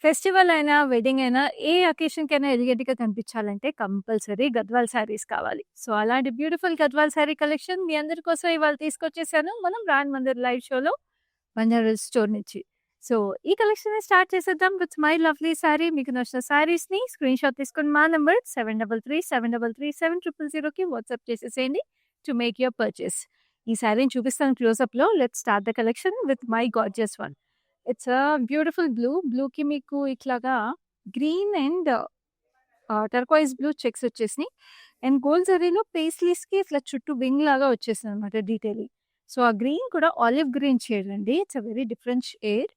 Festival అయినా, wedding అయినా ఏ అకేషన్‌కైనా ఎలిగెంట్‌గా కనిపించాలంటే compulsory Gadwal saris కావాలి. సో, అలాంటి బ్యూటిఫుల్ గద్వాల్ శారీ కలెక్షన్ మీ అందరి కోసం ఇవాళ తీసుకొచ్చేసాను. మనం బ్రాండ్ మందిర్ లైవ్ షోలో బంజారా స్టోర్ నుంచి. సో, ఈ కలెక్షన్‌ని స్టార్ట్ చేసేద్దాం విత్ మై లవ్లీ శారీ. మీకు నచ్చిన శారీస్‌ని స్క్రీన్‌షాట్ తీసుకొని మా నంబర్ 7337337000కి వాట్సాప్ చేసేసేయండి టు మేక్ యూర్ పర్చేస్. ఈ శారీని చూపిస్తాను క్లోజప్‌లో. Let's start the collection with my gorgeous one. It's beautiful blue. బ్లూకి మీకు ఇట్లాగా green and turquoise blue checks వచ్చేసినాయి. అండ్ గోల్డ్ జరీలో పేస్లీస్‌కి ఇట్లా చుట్టూ వింగ్ లాగా వచ్చేసిందనమాట డీటెయిలింగ్. సో, ఆ గ్రీన్ కూడా ఆలివ్ గ్రీన్ షేడ్ అండి. It's very different shade.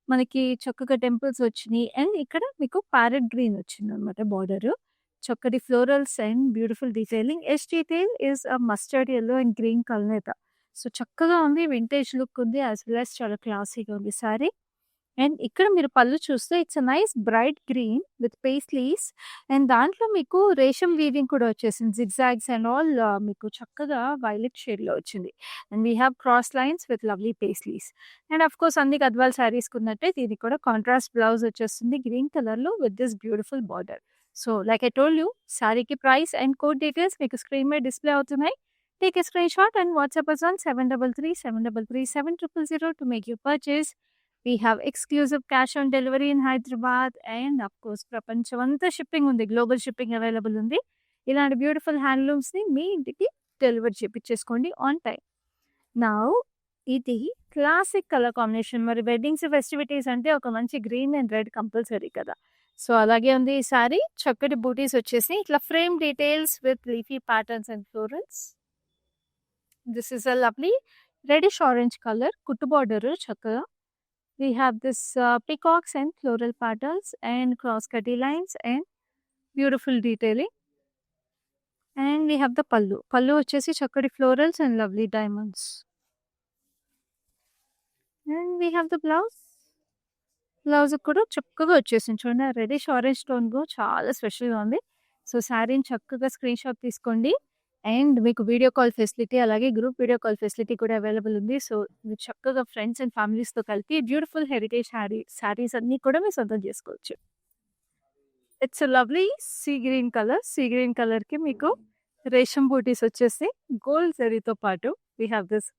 మనకి చక్కగా టెంపుల్స్ వచ్చినియి. అండ్ ఇక్కడ మీకు ప్యారెట్ గ్రీన్ వచ్చిందనమాట బార్డరు. చక్కటి florals and beautiful detailing. Edge detail is mustard yellow and green కలనేత. సో, చక్కగా ఉంది. వింటేజ్ లుక్ ఉంది. యాస్ వెల్ యాస్ చాలా క్లాసీగా ఉంది సారీ. అండ్ ఇక్కడ మీరు పళ్ళు చూస్తే it's nice bright green with paisleys. And దాంట్లో మీకు రేషం వీవింగ్ కూడా వచ్చేసింది. జిగ్‌జాగ్స్ అండ్ ఆల్ మీకు చక్కగా వైలెట్ షేడ్‌లో వచ్చింది. And we have cross lines with lovely paisleys. And of course అన్ని గద్వాల్ శారీస్‌కున్నట్టే దీనికి కూడా కాంట్రాస్ట్ బ్లౌజ్ వచ్చేస్తుంది గ్రీన్ కలర్‌లో with this beautiful border. So, like I told you శారీకి ప్రైస్ అండ్ కోడ్ డీటెయిల్స్ మీకు స్క్రీన్ మీద డిస్‌ప్లే అవుతున్నాయి. Take a screenshot and WhatsApp us on 7337337000 to make your purchase. We have exclusive cash on delivery in Hyderabad and of course ప్రపంచమంతా shipping ఉంది. Global shipping available ఉంది. ఇలాంటి beautiful హ్యాండ్లూమ్స్‌ని మీ ఇంటికి deliver చేపిచ్చేసుకోండి on time. Now ఇది classic colour combination. మరి weddings, festivities అంటే ఒక మంచి గ్రీన్ అండ్ రెడ్ కంపల్సరీ కదా! సో, అలాగే ఉంది ఈ సారీ. చక్కటి బూటీస్ వచ్చేసినాయి. ఇట్లా frame details with leafy patterns and florals. This is a lovely reddish orange color. Kuttu border chakka. We have this peacocks and floral petals and cross cutty lines and beautiful detailing. And we have the pallu. Pallu vachesi chakkadi florals and lovely diamonds. And we have the blouse. Blouse కూడా చక్కగా వచ్చేసింది. చూడండి ఆ reddish orange టోన్‌లో చాలా స్పెషల్‌గా ఉంది. So, శారీని చక్కగా స్క్రీన్‌షాట్ తీసుకోండి. అండ్ మీకు వీడియో కాల్ ఫెసిలిటీ అలాగే గ్రూప్ వీడియో కాల్ ఫెసిలిటీ కూడా అవైలబుల్ ఉంది. సో, మీరు చక్కగా ఫ్రెండ్స్ అండ్ ఫ్యామిలీస్‌తో కలిపి బ్యూటిఫుల్ హెరిటేజ్ శారీస్ అన్నీ కూడా మీరు సొంతం చేసుకోవచ్చు. It's lovely sea green colour. Sea green కలర్‌కి మీకు రేషం బూటీస్ వచ్చేసి గోల్డ్ జరీతో పాటు we have this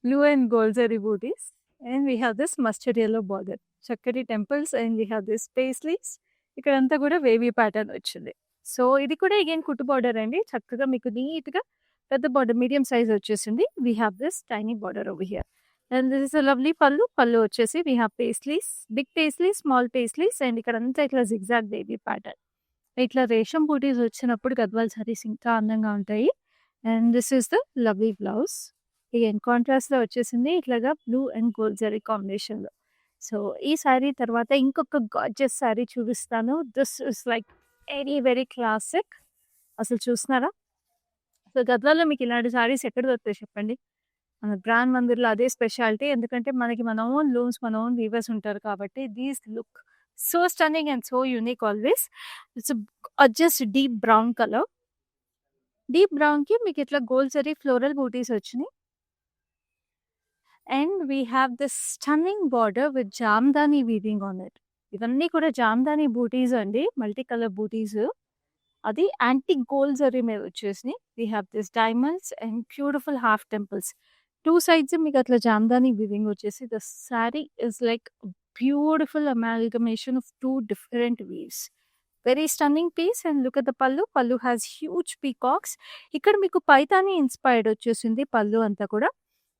blue and gold zari butis. And we have this mustard yellow border. చక్కటి temples and we have this paisleys. ఇక్కడంతా కూడా వేవీ ప్యాటర్న్ వచ్చింది. సో, ఇది కూడా అగైన్ కుట్టు బార్డర్ అండి. చక్కగా మీకు నీట్‌గా పెద్ద బార్డర్ మీడియం సైజ్ వచ్చేసింది. We have this tiny border over here. And this is a lovely pallu. Pallu వచ్చేసి we have paisleys, big paisleys, small paisleys and ఇక్కడంతా ఇట్లా జిగ్‌జాగ్ వేవీ ప్యాటర్న్. ఇట్లా రేషం బూటీస్ వచ్చినప్పుడు గద్వాల్ శారీస్ ఇంకా అందంగా ఉంటాయి. And this is the lovely blouse. Again కాంట్రాస్ట్‌లో వచ్చేసింది. ఇట్లాగా బ్లూ అండ్ గోల్డ్ జరీ కాంబినేషన్‌లో. సో, ఈ శారీ తర్వాత ఇంకొక గార్జియస్ శారీ చూపిస్తాను. This is like very very classic. అసలు చూస్తున్నారా? సో, గద్వాల్లో మీకు ఇలాంటి శారీస్ ఎక్కడ దొరుకుతాయి చెప్పండి? మన బ్రాండ్ మందిర్‌లో అదే స్పెషాలిటీ. ఎందుకంటే మనకి మన ఓన్ లూమ్స్, మన ఓన్ వీవర్స్ ఉంటారు కాబట్టి these look so stunning and so unique always. It's just deep brown colour. Deep బ్రౌన్‌కి మీకు ఇట్లా గోల్డ్ జరీ ఫ్లోరల్ బూటీస్ వచ్చినాయి. And we have this stunning border with Jamdani weaving on it. ఇవన్నీ కూడా జామ్దాని బూటీస్ అండి. మల్టీ కలర్ బూటీస్. అది యాంటిక్ గోల్డ్ జరీ మీద వచ్చేసినాయి. We have this diamonds and beautiful half temples. 2 sides మీకు అట్లా జామ్దాని వీవింగ్ వచ్చేసి the sari is like beautiful amalgamation of 2 different weaves. Very stunning piece. And look at the pallu. Pallu has huge peacocks. ఇక్కడ మీకు Paithani inspired వచ్చేసింది పల్లు అంతా కూడా.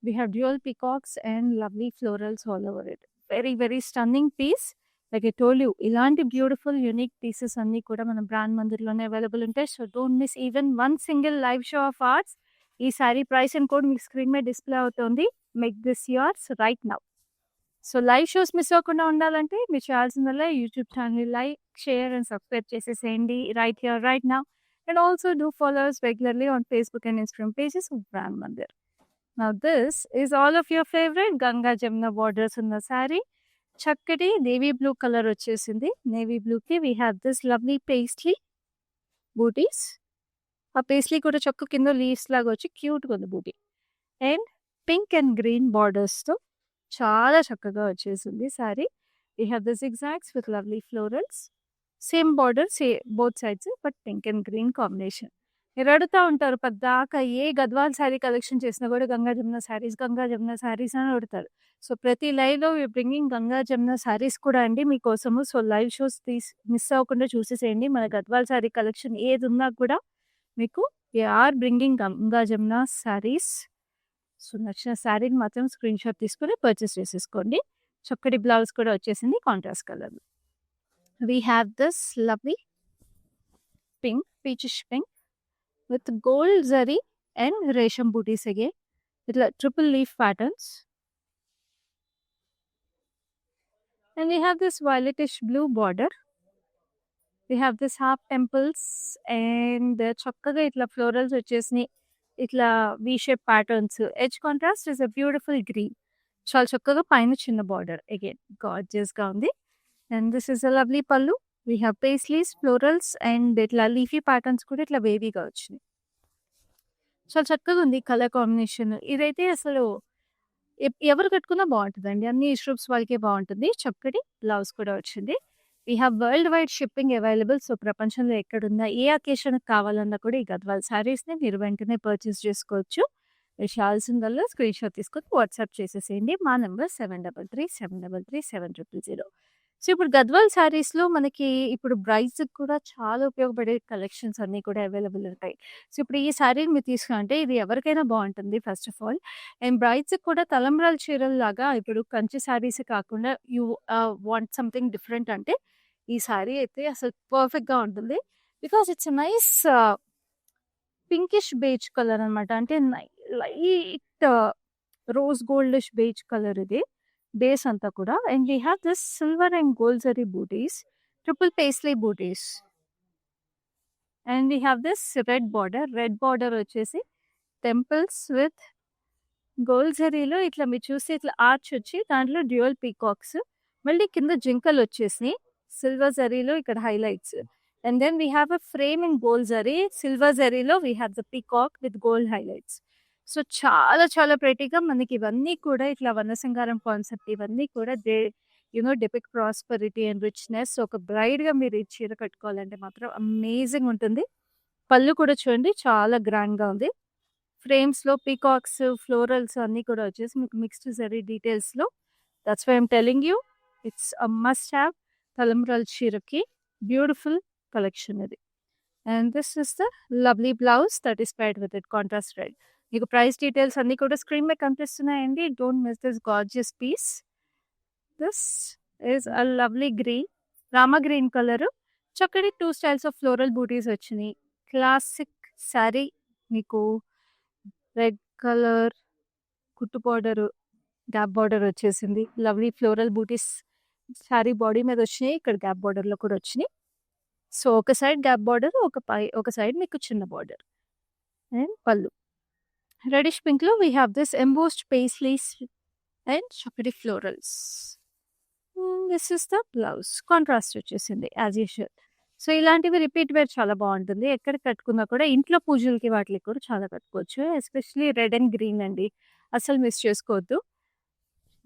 We have dual peacocks and lovely florals all over it. Very, very stunning piece. Like I told you, ఇలాంటి beautiful unique pieces అన్నీ కూడా మన బ్రాండ్ మందిర్‌లోనే అవైలబుల్ ఉంటాయి. So, don't miss even one single live show off arts. ఈ sorry price and code మీకు screen మీద display అవుతుంది. Make this yours right now. So, live shows miss అవ్వకుండా ఉండాలంటే మీరు చేయాల్సిందల్లా యూట్యూబ్ ఛానల్‌ని లైక్, షేర్ అండ్ సబ్స్క్రైబ్ చేసేసేయండి right here right now. And also do follow us regularly on Facebook and Instagram pages of Brand Mandir. Now this is all of your favorite Ganga Jamuna borders ఉన్న శారీ. చక్కటి navy blue colour వచ్చేసింది. Navy బ్లూకి we have this lovely పేస్ట్లీ బూటీస్. ఆ పేస్ట్లీ కూడా చక్క కింద leaves లాగా వచ్చి క్యూట్‌గా ఉంది బూటీ. అండ్ పింక్ అండ్ గ్రీన్ బార్డర్స్‌తో చాలా చక్కగా వచ్చేసింది sari. We have the zigzags with lovely florals. Same border, both sides, but pink and green combination. మీరు అడుగుతా ఉంటారు పద్దాకా ఏ గద్వాల్ శారీ కలెక్షన్ చేసినా కూడా గంగా జమున శారీస్ అని అడుగుతారు. సో ప్రతి లైవ్లో బ్రింగింగ్ గంగా జమున శారీస్ కూడా అండి మీకోసము. సో లైవ్ షోస్ మిస్ అవ్వకుండా చూసేసేయండి. మన గద్వాల్ శారీ కలెక్షన్ ఏది ఉన్నా కూడా మీకు are bringing Ganga Jamuna saris. So నచ్చిన శారీని మాత్రం స్క్రీన్ షాట్ తీసుకొని పర్చేస్ చేసేసుకోండి. చక్కటి బ్లౌజ్ కూడా వచ్చేసింది contrast colour. We have this lovely pink, peachish pink with gold zari and resham booties again with triple leaf patterns. And we have this violetish blue border. We have this half temples and chakkaga itla florals vachesni itla V-shape patterns. Edge contrast is a beautiful green. Chaala chakkaga paina chinna border again gorgeous ga undi. And this is a lovely pallu. We have paisleys, florals and itla leafy patterns kuda itla wavy ga vachinayi. చాలా చక్కగా ఉంది colour combination. ఇదైతే అసలు ఎవరు కట్టుకున్నా బాగుంటుందండి. అన్ని issues వాళ్ళకే బాగుంటుంది. చక్కటి బ్లౌజ్ కూడా వచ్చింది. We have world wide shipping available. So ప్రపంచంలో ఎక్కడున్నా ఏ అకేషన్కి కావాలన్నా కూడా ఈ గద్వాల్ శారీస్ని మీరు వెంటనే పర్చేస్ చేసుకోవచ్చు. మీరు చేయాల్సిందల్లా స్క్రీన్ షాట్ తీసుకొని వాట్సాప్ చేసేసేయండి. మా నెంబర్ 7337337000. సో ఇప్పుడు గద్వాల్ శారీస్లో మనకి ఇప్పుడు బ్రైడ్స్కి కూడా చాలా ఉపయోగపడే కలెక్షన్స్ అన్నీ కూడా అవైలబుల్ ఉంటాయి. సో ఇప్పుడు ఈ శారీని మీరు తీసుకుంటే ఇది ఎవరికైనా బాగుంటుంది ఫస్ట్ ఆఫ్ ఆల్. అండ్ బ్రైడ్స్కి కూడా తలంబ్రాల చీరలు లాగా ఇప్పుడు కంచి శారీస్ కాకుండా యూ వాంట్ సంథింగ్ డిఫరెంట్ అంటే ఈ శారీ అయితే అసలు పర్ఫెక్ట్గా ఉంటుంది. Because it's nice pinkish beige colour అనమాట. అంటే light rose goldish beige colour ఇది బేస్ అంతా కూడా. And we have this silver and gold zari butis, triple paisley butis. And we have this red border వచ్చేసి టెంపుల్స్ విత్ గోల్డ్ జరీలో ఇట్లా మీరు చూస్తే ఇట్లా ఆర్చ్ వచ్చి దాంట్లో డ్యూయల్ పీకాక్స్, మళ్ళీ కింద జింకలు వచ్చేసి సిల్వర్ జరీలో ఇక్కడ highlights. And then we have a frame in gold zari, silver జరీలో we have the peacock with gold highlights. So చాలా చాలా ప్రెటీగా మనకి ఇవన్నీ కూడా ఇట్లా వనసింగారం కాన్సెప్ట్ ఇవన్నీ కూడా డిపిక్ట్ ప్రాస్పరిటీ అండ్ రిచ్నెస్. ఒక బ్రైడ్గా మీరు ఈ చీర కట్టుకోవాలంటే మాత్రం అమేజింగ్ ఉంటుంది. పళ్ళు కూడా చూడండి చాలా గ్రాండ్గా ఉంది. ఫ్రేమ్స్లో పీకాక్స్, ఫ్లోరల్స్ అన్నీ కూడా వచ్చేసి మీకు మిక్స్డ్ జరీ డీటెయిల్స్లో. That's why I'm telling you it's a must have తలంబ్రాల చీరకి బ్యూటిఫుల్ కలెక్షన్ ఇది. And this is the lovely blouse that is paired with it contrast red. మీకు ప్రైస్ డీటెయిల్స్ అన్నీ కూడా స్క్రీన్ మీద కనిపిస్తున్నాయండి. Don't miss this gorgeous piece. This is a lovely green, Rama green colour. చక్కటి 2 styles of floral బూటీస్ వచ్చినాయి. Classic sari మీకు red colour కుట్టు బార్డర్, గ్యాప్ బార్డర్ వచ్చేసింది. లవ్లీ ఫ్లోరల్ బూటీస్ శారీ బాడీ మీద వచ్చినాయి. ఇక్కడ గ్యాప్ బార్డర్లో కూడా వచ్చినాయి. సో ఒక సైడ్ గ్యాప్ బార్డర్, ఒక సైడ్ మీకు చిన్న బార్డర్. అండ్ పళ్ళు రెడిష్ పింక్లో we have this embossed paisleys and చక్కటి florals. This is the blouse contrast వచ్చేసింది యాజ్ యూజువల్. సో ఇలాంటివి రిపీట్ వేర్ చాలా బాగుంటుంది. ఎక్కడ కట్టుకున్నా కూడా ఇంట్లో పూజలకి వాటికి కూడా చాలా కట్టుకోవచ్చు. ఎస్పెషలీ రెడ్ అండ్ గ్రీన్ అండి, అసలు మిస్ చేసుకోవద్దు.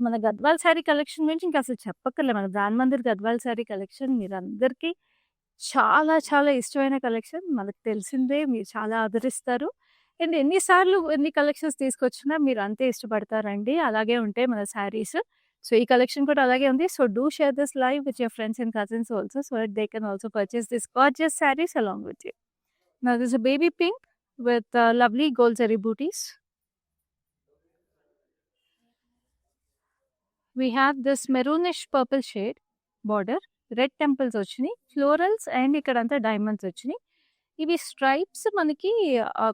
మన గద్వాల్ శారీ కలెక్షన్ గురించి ఇంకా అసలు చెప్పక్కర్లే. మన బ్రాండ్ మందిర్ గద్వాల్ శారీ కలెక్షన్ మీరందరికీ చాలా చాలా ఇష్టమైన కలెక్షన్. మనకు తెలిసిందే, మీరు చాలా ఆదరిస్తారు. అండ్ ఎన్ని కలెక్షన్స్ తీసుకొచ్చినా మీరు అంతే ఇష్టపడతారండి. అలాగే ఉంటాయి మన శారీస్. సో ఈ కలెక్షన్ కూడా అలాగే ఉంది. So do share this live with your friends and cousins also so that they can also purchase this gorgeous saris along with you. Now this a baby pink with lovely gold zari butis. We have this maroonish purple shade border, red temples వచ్చినాయి, florals and ఇక్కడంతా diamonds వచ్చినాయి. ఇవి stripes మనకి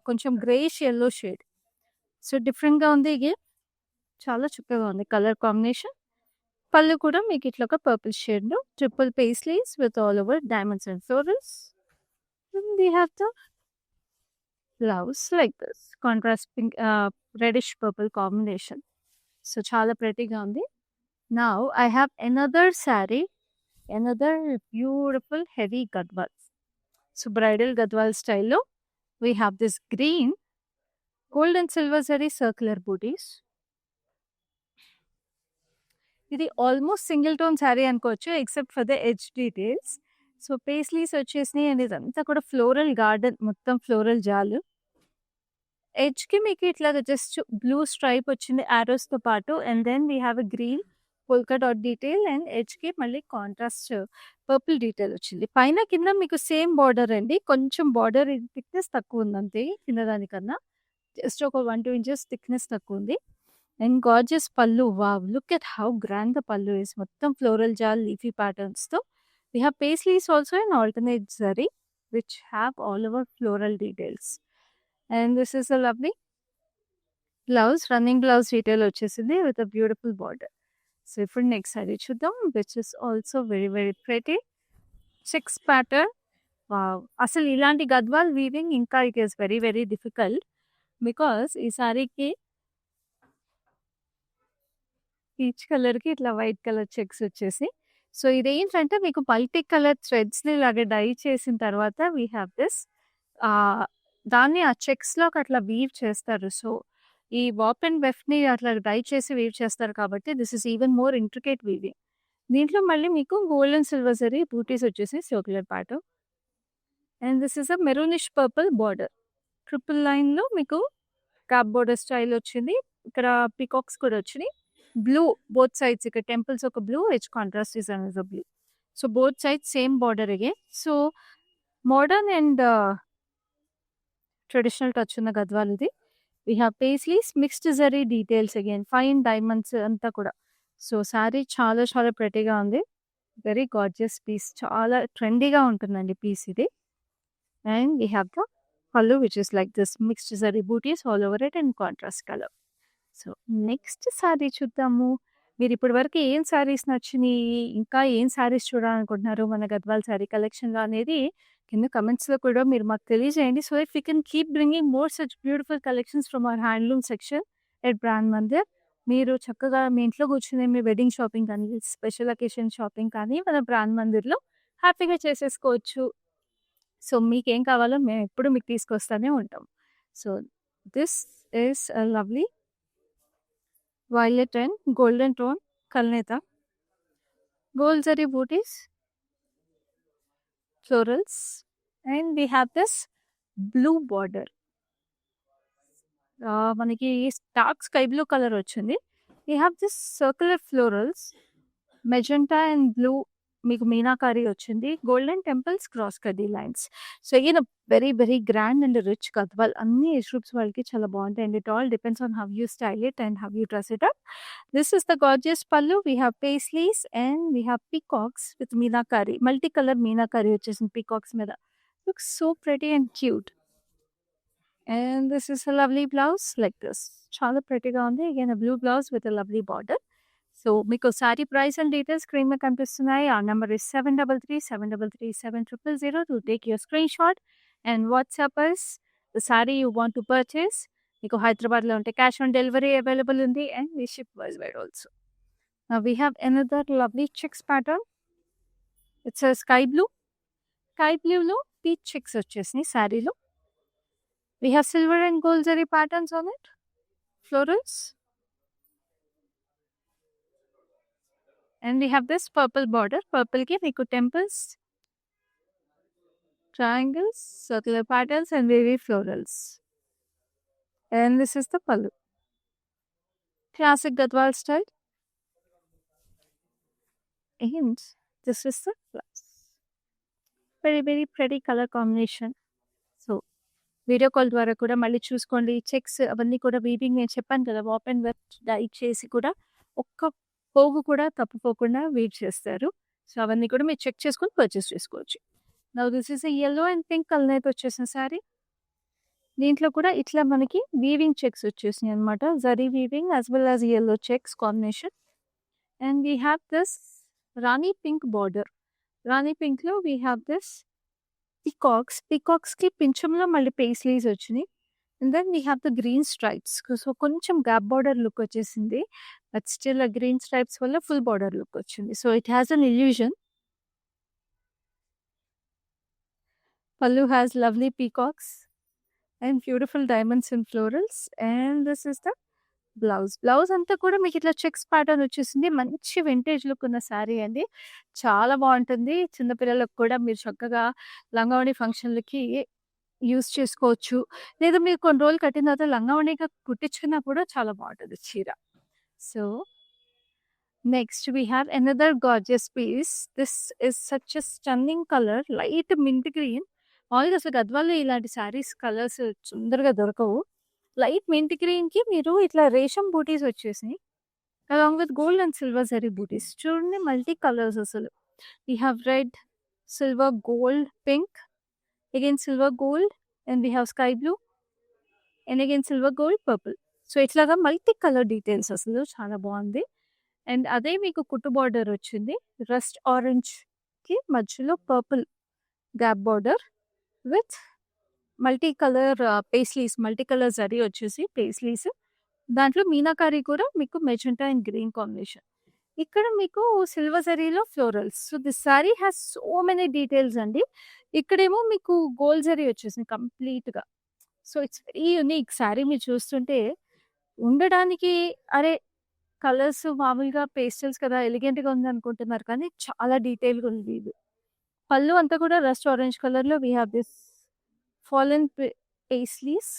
కొంచెం greyish yellow shade. So డిఫరెంట్గా ఉంది. ఇది చాలా చక్కగా ఉంది కలర్ కాంబినేషన్. పళ్ళు కూడా మీకు ఇట్లా ఒక పర్పుల్ షేడ్లో triple paisleys with all over diamonds and florals. We have the blouse like this, contrast pink, reddish purple combination. So చాలా ప్రెటీగా ఉంది. Now I have another saree, another beautiful heavy gadwal. So bridal gadwal style lo we have this green, gold and silver zari circular booties. ఇది almost single tone sari అనుకోవచ్చు except for the edge details. So, paisleys వచ్చేసినాయి and ఇదంతా కూడా floral garden మొత్తం floral జాలు. ఎడ్జ్‌కి మీకు ఇట్లాగా just blue stripe వచ్చింది యారోస్‌తో పాటు and then we have a green polka dot detail and ఎడ్జ్‌కి మళ్ళీ కాంట్రాస్ట్ పర్పుల్ డీటెయిల్ వచ్చింది. పైన కింద మీకు సేమ్ బార్డర్ అండి. కొంచెం బార్డర్ థిక్‌నెస్ తక్కువ ఉంది అంతే కింద దానికన్నా. జస్ట్ ఒక 1, 2 ఇంచెస్ థిక్‌నెస్ తక్కువ ఉంది. And gorgeous pallu. Wow! Look at how grand the pallu is. మొత్తం ఫ్లోరల్ జాల్ లీఫీ ప్యాటర్న్స్‌తో. We have paisleys also in alternate zari which have all over floral details. And this is a lovely blouse. Running blouse detail వచ్చేసింది with a beautiful border. So, ఇప్పుడు next sari చూద్దాం which is also very very pretty. Checks pattern. Wow! అసలు ఇలాంటి Gadwal weaving ఇంకా it is very very difficult. Because ఈ సారీకి peach కలర్‌కి ఇట్లా వైట్ కలర్ చెక్స్ వచ్చేసి. సో, ఇదేంటంటే మీకు మల్టీ కలర్ థ్రెడ్స్‌ని ఇలాగ డై చేసిన తర్వాత వి హావ్ దిస్ దాన్ని ఆ చెక్స్‌లోకి అట్లా వీవ్ చేస్తారు. సో, ఈ వాప్ అండ్ వెఫ్‌ని అట్లా డై చేసి వీవ్ చేస్తారు కాబట్టి this is even more intricate weaving. దీంట్లో మళ్ళీ మీకు గోల్డ్ అండ్ సిల్వర్ జరీ బూటీస్ వచ్చేసి circular pattern. And this is a maroonish purple border. Triple లైన్‌లో మీకు క్యాప్ బోర్డర్ స్టైల్ వచ్చింది. ఇక్కడ పీకాక్స్ కూడా వచ్చినాయి. బ్లూ బోత్ సైడ్స్ ఇక్కడ టెంపుల్స్ ఒక blue, edge contrast design is a blue. So, both sides same border again. So, modern and traditional touch ఉన్న గద్వాల్ ఇది. We have paisleys mixed zari details again fine diamonds అంతా కూడా. So, sari చాలా చాలా ప్రెటీగా ఉంది. Very gorgeous piece. చాలా ట్రెండీగా ఉంటుందండి పీస్ ఇది. And we have the pallu which is like this mixed zari butis all over it in contrast colour. So, next sari చూద్దాము. మీరు ఇప్పటి వరకు ఏం శారీస్ నచ్చినియి? ఇంకా ఏం శారీస్ చూడాలనుకుంటున్నారు మన గద్వాల్ శారీ కలెక్షన్‌లో అనేది కింద కమెంట్స్‌లో కూడా మీరు మాకు తెలియజేయండి. So that we can keep bringing more such beautiful collections from our handloom section at brand Mandir. మీరు చక్కగా మీ ఇంట్లో కూర్చుని మీ వెడ్డింగ్ షాపింగ్ కానీ, స్పెషల్ అకేషన్ షాపింగ్ కానీ మన బ్రాండ్ మందిర్‌లో హ్యాపీగా చేసేసుకోవచ్చు. సో, మీకేం కావాలో మేమెప్పుడు మీకు తీసుకొస్తానే ఉంటాం. So, this is a lovely violet and golden tone kalneta. Gold zari booties, florals, and we have this blue border. మనకి డార్క్ స్కై బ్లూ కలర్ వచ్చింది. We have this circular florals, magenta and blue మీకు మీనాకారి వచ్చింది. Golden temples cross కడ్డీ lines. So, again very very grand and rich Gadwal. అన్ని age groups వాళ్ళకి చాలా బాగుంటాయండి. It all depends on how you style it and how you dress it up. This is the gorgeous pallu. We have paisleys and we have peacocks with meenakari. Multicolor meenakari వచ్చేసింది peacocks మీద. Looks so pretty and cute. And this is a lovely blouse like this. చాలా prettyగా ఉంది. Again a blue blouse with a lovely border. So, మీకు sari price and details screen మీద కనిపిస్తున్నాయి. our number is 7337337000 to take your screenshot and WhatsApp us the saree you want to purchase. మీకు హైదరాబాద్‌లో ఉంటే cash on delivery available ఉంది and we ship worldwide also. Now we have another lovely checks pattern. It's a sky blue. Sky blueలో peach checks వచ్చేసినాయి శారీలో. We have silver and gold zari patterns on it. Florals. And we have this purple border. Purple ki meeku temples, triangles, circular patterns and wavy florals. And this is the pallu. Classic Gadwal style. And this is the blouse. Very very pretty color combination. So, video call ద్వారా కూడా మళ్ళీ చూసుకోండి. Checks అవన్నీ కూడా weaving నేను చెప్పాను కదా వాప్ and వెఫ్ die చేసి కూడా ఒక్క పోగు కూడా తప్పిపోకుండా వీవ్ చేస్తారు. సో, అవన్నీ కూడా మీరు చెక్ చేసుకొని పర్చేస్ చేసుకోవచ్చు. Now this is a yellow and pink colour అయితే వచ్చేసిన శారీ. దీంట్లో కూడా ఇట్లా మనకి వీవింగ్ చెక్స్ వచ్చేసినాయి అనమాట. Zari weaving as well as yellow checks combination. And we have this rani pink border. Rani పింక్లో వీ హ్యావ్ దిస్ పీకాక్స్‌కి పింఛంలో మళ్ళీ పేస్లీస్ వచ్చినాయి. And then we have the green stripes. So, కొంచెం గ్యాప్ బార్డర్ లుక్ వచ్చేసింది. బట్ స్టిల్ ఆ గ్రీన్ స్ట్రైప్స్ వల్ల full border look వచ్చింది. So, it has an illusion. Pallu has lovely peacocks and beautiful diamonds and florals. And this is the blouse అంతా కూడా మీకు ఇట్లా checks pattern వచ్చేసింది. మంచి వింటేజ్ లుక్ ఉన్న శారీ అండి. చాలా బావుంటుంది. చిన్న పిల్లలకు కూడా మీరు చక్కగా లంగావోణి ఫంక్షన్‌లకి యూజ్ చేసుకోవచ్చు. లేదా మీరు కొన్ని రోజులు కట్టిన తర్వాత లంగావోణిగా కుట్టించుకున్నా కూడా చాలా బావుంటది చీర. So, next we have another gorgeous piece. This is such a stunning colour. Light mint green. మామూలుగా అసలు గద్వాల్లో ఇలాంటి శారీస్ కలర్స్ తొందరగా దొరకవు. లైట్ మింట్ గ్రీన్‌కి మీరు ఇట్లా రేషం బూటీస్ వచ్చేసినాయి. Along with gold and silver zari buttis. చూడండి మల్టీ కలర్స్ అసలు. We have red, silver, gold, pink, again silver, gold and we have sky blue and again silver, gold, purple. So, ఇట్లాగా మల్టీ కలర్ డీటెయిల్స్ అసలు చాలా బావుంది. అండ్ అదే మీకు కుట్టు border వచ్చింది. రస్ట్ ఆరెంజ్‌కి మధ్యలో purple gap border with multi colour paisleys, multi colour zari వచ్చేసి పేస్లీస్. దాంట్లో మీనాకారి కూడా మీకు మెజెంటా అండ్ గ్రీన్ కాంబినేషన్. ఇక్కడ మీకు సిల్వర్ జరీలో florals. So, this sari has so many details అండి. ఇక్కడేమో మీకు గోల్డ్ జరీ వచ్చేసింది కంప్లీట్‌గా. So, it's very unique sari మీరు చూస్తుంటే ఉండడానికి అరే! కలర్స్ మామూలుగా పేస్టల్స్ కదా! ఎలిగెంట్‌గా ఉందనుకుంటున్నారు కానీ చాలా డీటెయిల్‌గా ఉంది ఇది. పళ్ళు అంతా కూడా రస్ట్ ఆరెంజ్ కలర్‌లో we have this fallen paisleys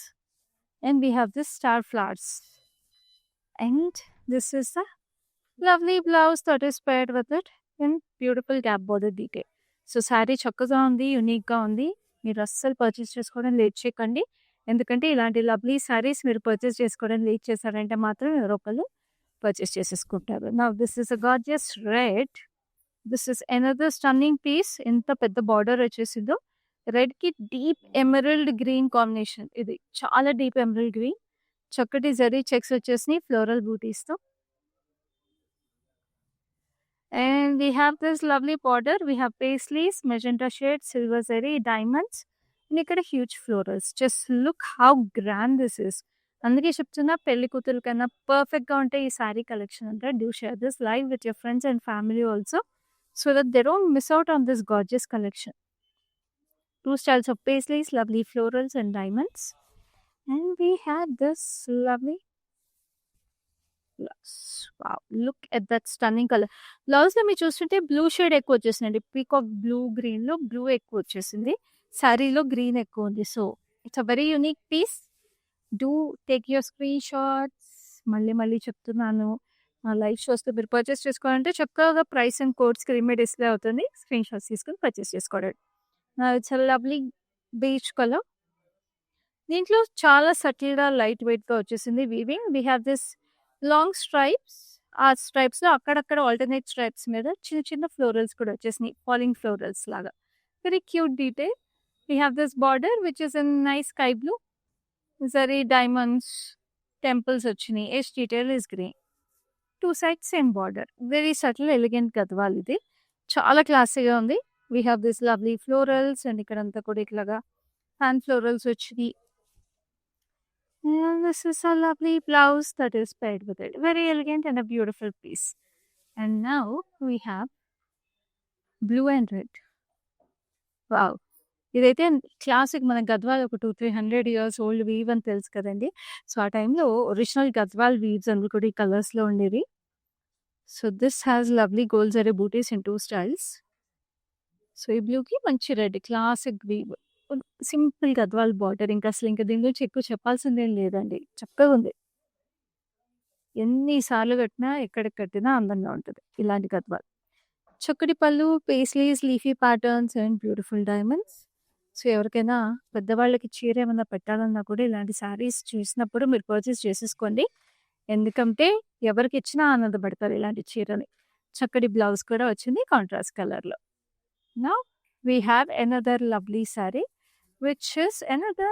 and we have this star flowers. And this is the lovely blouse that is paired with it and beautiful gap border detail. So, sari చక్కగా ఉంది. యూనిక్‌గా ఉంది. మీరు అస్సలు పర్చేస్ చేసుకోవడం లేట్ చేయకండి. ఎందుకంటే ఇలాంటి లవ్లీ శారీస్ మీరు పర్చేస్ చేసుకోవడం లేట్ చేశారంటే మాత్రం ఎవరో ఒకళ్ళు పర్చేస్ చేసేసుకుంటారు. Now this is a gorgeous red. This is another stunning piece. ఎంత పెద్ద బార్డర్ వచ్చేసిందో. రెడ్‌కి డీప్ ఎమరల్డ్ గ్రీన్ కాంబినేషన్ ఇది. చాలా డీప్ ఎమరల్డ్ గ్రీన్. చక్కటి జరీ చెక్స్ వచ్చేసినాయి ఫ్లోరల్ బూటీస్‌తో. And we have this lovely border. We have paisleys, magenta shade, silver zari, diamonds. And ఇక్కడ huge florals. Just look how grand this is. అందుకే చెప్తున్నా పెళ్లి కూతురికన్నా పర్ఫెక్ట్‌గా ఉంటే ఈ సారీ కలెక్షన్ అంతా. Do share this live with your friends and family also so that they don't miss out on this gorgeous collection. Two styles of paisleys, lovely florals and diamonds. And we had this lovely blouse. Wow! Look at that stunning colour. బ్లౌజ్‌లో మీరు చూస్తుంటే blue shade ఎక్కువ వచ్చేసిందండి. Peacock blue గ్రీన్‌లో blue ఎక్కువ వచ్చేసింది. శారీలో green ఎక్కువ ఉంది. So, it's a very unique piece. Do take your screen shots. మళ్ళీ మళ్ళీ చెప్తున్నాను. లైవ్ షోస్‌లో మీరు పర్చేస్ చేసుకోవాలంటే చక్కగా ప్రైస్ అండ్ కోడ్ స్క్రీన్ మీద డిస్‌ప్లే అవుతుంది. స్క్రీన్ షాట్స్ తీసుకొని పర్చేస్ చేసుకోవడం. It's a lovely peach colour. దీంట్లో చాలా సటిల్‌గా లైట్ వెయిట్‌గా వచ్చేసింది weaving. We have this long stripes. ఆ స్ట్రైప్స్‌లో అక్కడక్కడ ఆల్టర్‌నేట్ స్ట్రైప్స్ మీద చిన్న చిన్న ఫ్లోరల్స్ కూడా వచ్చేసినాయి. ఫాలింగ్ ఫ్లోరల్స్ లాగా. Very cute detail. We have this border which is in nice sky blue. Zari diamonds, temples వచ్చినాయి. Edge detail is green. 2 sides same border. Very subtle elegant Gadwal ఇది. చాలా క్లాసీగా ఉంది. We have this lovely florals and ఇక్కడంతా కూడా ఇట్లాగా hand florals వచ్చినాయి. And this is a lovely blouse that is paired with it. Very elegant and a beautiful piece. And now we have blue and red. Wow! ఇదైతే classic మన గద్వాల్ ఒక 200-300 years old weave అని తెలుసు కదండీ. So, ఆ టైంలో original Gadwal weaves అందులో కూడా ఈ కలర్స్‌లో ఉండేవి. So, this has lovely gold zari butis in 2 styles. So, ఈ బ్లూకి మంచి red classic weave. Simple Gadwal border. ఇంకా దీని గురించి ఎక్కువ చెప్పాల్సిందేం లేదండి. చక్కగా ఉంది. ఎన్ని సార్లు కట్టినా, ఎక్కడికి కట్టినా అందంగా ఉంటది. ఇలాంటి గద్వాల్. చక్కటి పళ్ళు, paisleys, leafy patterns and beautiful diamonds. So, ఎవరికైనా పెద్దవాళ్ళకి చీర ఏమన్నా పెట్టాలన్నా కూడా ఇలాంటి శారీస్ చూసినప్పుడు మీరు పర్చేస్ చేసేసుకోండి. ఎందుకంటే ఎవరికిచ్చినా ఆనందపడతారు ఇలాంటి చీరని. చక్కటి బ్లౌజ్ కూడా వచ్చింది కాంట్రాస్ట్ కలర్‌లో. Now we have another lovely sari which is another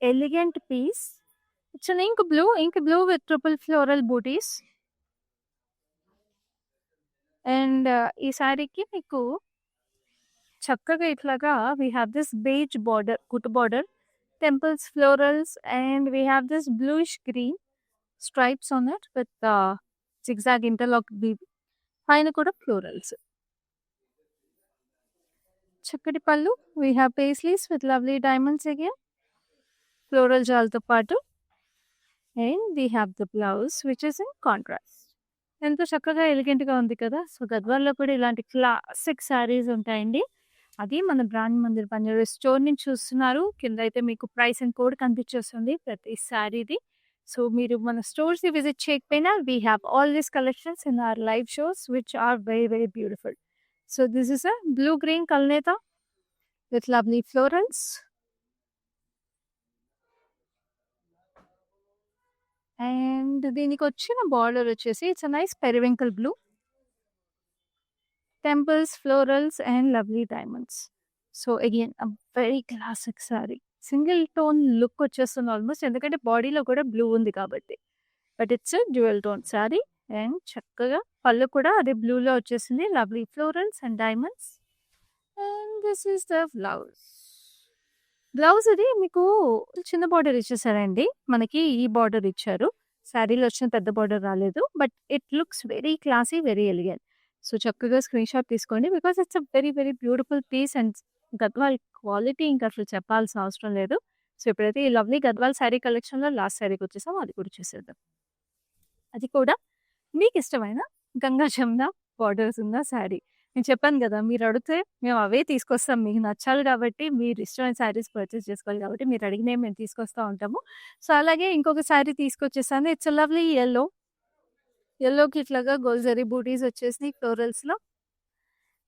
elegant piece. It's an ink blue with triple floral booties. And ఈ సారీకి మీకు చక్కగా ఇట్లాగా we have this beige border, కుట్టు border, temples, florals and we have this bluish green stripes on it with zigzag interlock weave. పైన కూడా florals. చక్కటి పళ్ళు. We have paisleys with lovely diamonds again. Floral జాల్తో పాటు and we have the blouse which is in contrast. ఎంతో చక్కగా ఎలిగెంట్‌గా ఉంది కదా! సో, గద్వాల్‌లో కూడా ఇలాంటి క్లాసిక్ శారీస్ ఉంటాయండి. అది మన బ్రాండ్ మందిర్ బంజారా స్టోర్ నుంచి చూస్తున్నారు. కింద అయితే మీకు ప్రైస్ అండ్ కోడ్ కనిపించేస్తుంది ప్రతి శారీది. సో, మీరు మన స్టోర్స్‌ని విజిట్ చేయకపోయినా we have all these collections in our live shows which are very, very beautiful. So, this is a blue green kalnetha with lovely florals. And దీనికొచ్చిన బార్డర్ వచ్చేసి it's a nice periwinkle blue. Temples, florals and lovely diamonds. So, again a very classic sari. Single tone look వచ్చేస్తుంది almost. ఎందుకంటే బాడీలో కూడా blue ఉంది కాబట్టి. But it's a dual tone sari. And చక్కగా పళ్ళు కూడా అదే బ్లూలో వచ్చేసింది. Lovely florals and diamonds. And this is the blouse. Blouse ఇది మీకు చిన్న బార్డర్ ఇచ్చేసారండి. మనకి ఈ బార్డర్ ఇచ్చారు. శారీలో వచ్చిన పెద్ద బార్డర్ రాలేదు. But it looks very classy, very elegant. So, చక్కగా స్క్రీన్‌షాట్ తీసుకోండి. Because it's a very, very beautiful piece and Gadwal quality ఇంకా అసలు చెప్పాల్సిన అవసరం లేదు. సో, ఇప్పుడైతే ఈ లవ్లీ గద్వాల్ శారీ కలెక్షన్‌లో లాస్ట్ శారీకి వచ్చేసాం. అది కూడా చూసేద్దాం. అది కూడా మీకిష్టమైన గంగా జమున బార్డర్స్ ఉన్న శారీ. నేను చెప్పాను గదా! మీరు అడిగితే మేము అవే తీసుకొస్తాం. మీకు నచ్చాలి కాబట్టి మీరు ఇష్టమైన శారీస్ పర్చేస్ చేసుకోవాలి కాబట్టి మీరు అడిగినవి మేము తీసుకొస్తా ఉంటాము. సో, అలాగే ఇంకొక శారీ తీసుకొచ్చేసాను. It's a lovely yellow. యెల్లోకి ఇట్లాగా గోల్డ్ జరీ బూటీస్ వచ్చేసినాయి ఫ్లోరల్స్‌లో.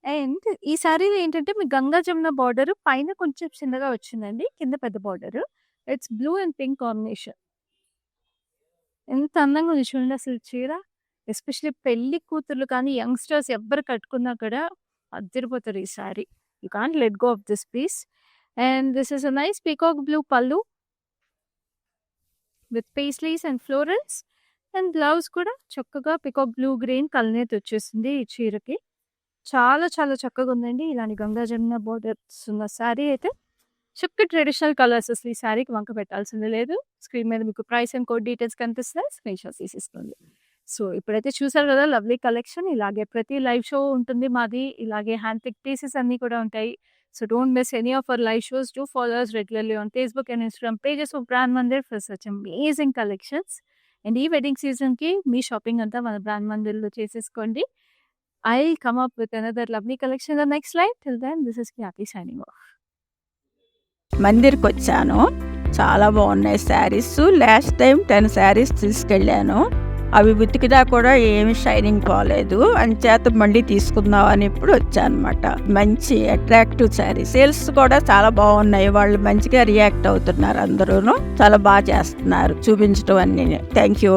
అండ్ ఈ శారీలో ఏంటంటే మీకు గంగా జమున బార్డర్ పైన కొంచెం చిన్నగా వచ్చిందండి. కింద పెద్ద border. It's blue and pink combination. ఎంత అందంగా ఉంది చూడండి అసలు చీర. ఎస్పెషల్లీ పెళ్లి కూతుర్లు కానీ, యంగ్‌స్టర్స్ ఎవ్వరు కట్టుకున్నా కూడా అద్దిరిపోతారు ఈ sari. You can't let go of this piece. And this is a nice peacock blue pallu with paisleys and florals. And blouse కూడా చక్కగా పీకాక్ బ్లూ గ్రీన్ కలనేత వచ్చేసింది ఈ చీరకి. చాలా చాలా చక్కగా ఉందండి. ఇలాంటి గంగా జమున బోర్డర్స్ ఉన్న శారీ అయితే చక్కటి ట్రెడిషనల్ కలర్స్ అసలు ఈ శారీకి వంక పెట్టాల్సింది లేదు. స్క్రీన్ మీద మీకు ప్రైస్ అండ్ కోడ్ డీటెయిల్స్ కనిపిస్తున్నాయి. స్క్రీన్‌షాట్ తీసేసుకోండి. సో, ఇప్పుడైతే చూసారు కదా లవ్లీ కలెక్షన్. ఇలాగే ప్రతి లైవ్ షో ఉంటుంది మాది. ఇలాగే హ్యాండ్ పిక్ పీసెస్ అన్నీ కూడా ఉంటాయి. So, don't miss any of our live shows. Do follow us regularly on Facebook and Instagram pages of brand Mandir for such amazing collections. And ఈ wedding సీజన్‌కి మీ షాపింగ్ అంతా మన బ్రాండ్ మందిర్‌లో చేసేసుకోండి. I'll come up with another lovely collection in the next slide. Till then, this is Khyati signing off. మందిర్కొచ్చాను. చాలా బాగున్నాయి saris. Last time 10 saris తీసుకెళ్ళాను. అవి ఉతికినా కూడా ఏమి షైనింగ్ పోలేదు. అంచేత మళ్ళీ తీసుకుందాం అని ఇప్పుడు వచ్చానమాట. మంచి అట్రాక్టివ్ శారీ. సేల్స్ కూడా చాలా బాగున్నాయి. వాళ్ళు మంచిగా రియాక్ట్ అవుతున్నారు. అందరూను చాలా బాగా చేస్తున్నారు చూపించడం అన్ని. Thank you.